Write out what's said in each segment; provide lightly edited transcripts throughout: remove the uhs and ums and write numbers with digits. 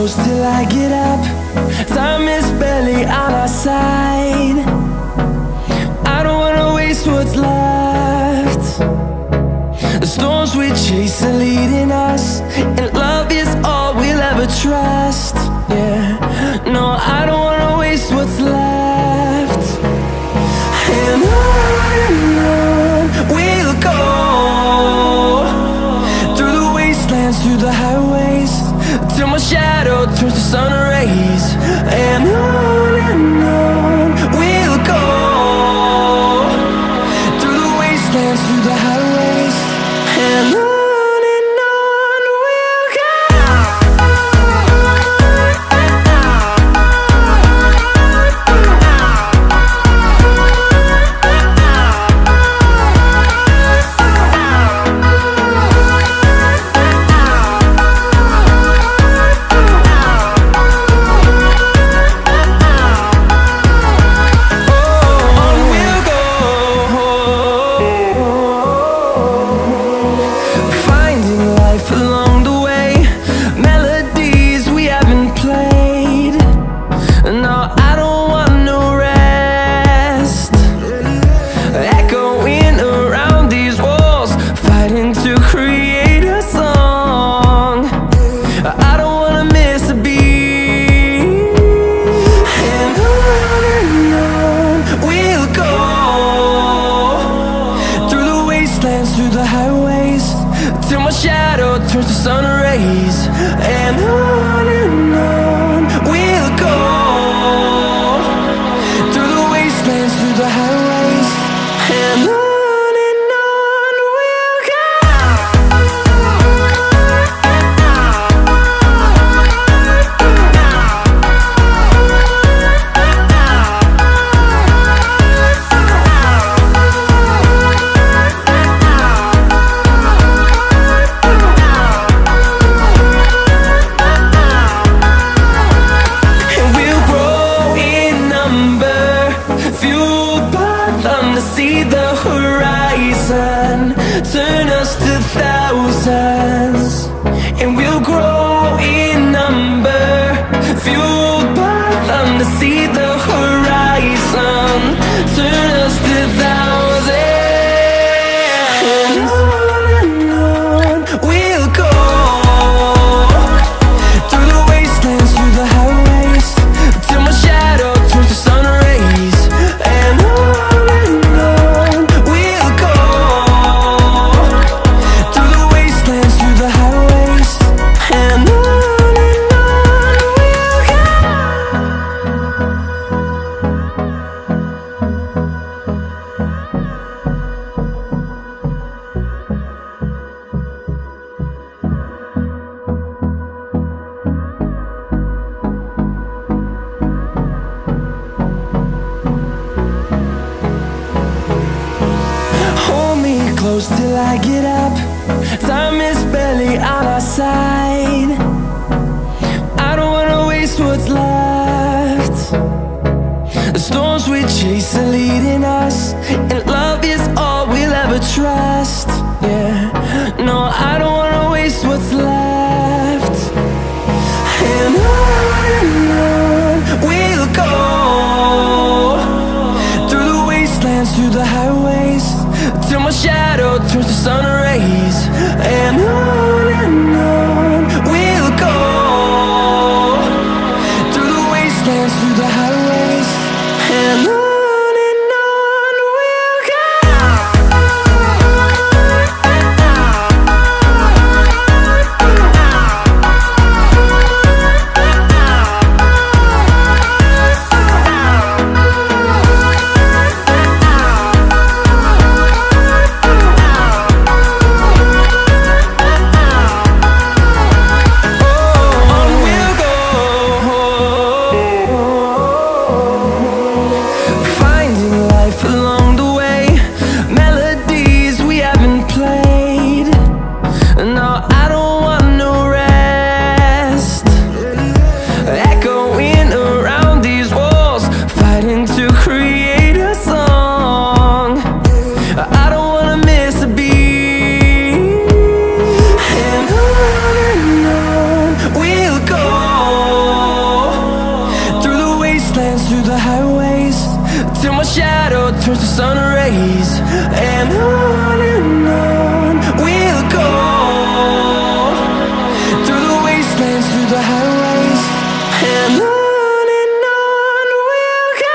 close till I get up. Time is barely on our side. I don't wanna waste what's left. The storms we chase are leading us, and love is all we'll ever trust. Yeah, no, I don't wanna waste what's left. And on we'll go, through the wastelands, through the highways, till my shadow turns to sun rays. And on we'll go, through the wastelands, through the highways, and on. Through the highways, till my shadow turns to sun rays. And on we'll go, through the wastelands, through the highways, and on. See the horizon turn us to thousands, and we'll grow in number, fueled by them. To see the horizon turn us to thousands, and on we'll go, through the wastelands, through the highways, till my shadow turns to sun rays. And on close till I get up. Time is barely on our side. I don't wanna waste what's left. The storms we chase are leading us, and love is all we'll ever trust. Yeah, no, I don't wanna waste what's left. And on we'll go, through the wastelands, through the highways, till my shadow turns to sun rays. And on we'll go, through the wastelands, through the highways, and on. turns to sun rays, and on we'll go, through the wastelands, through the highways, and on we'll go.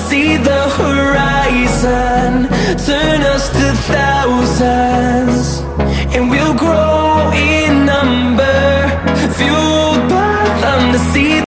See the horizon turn us to thousands, and we'll grow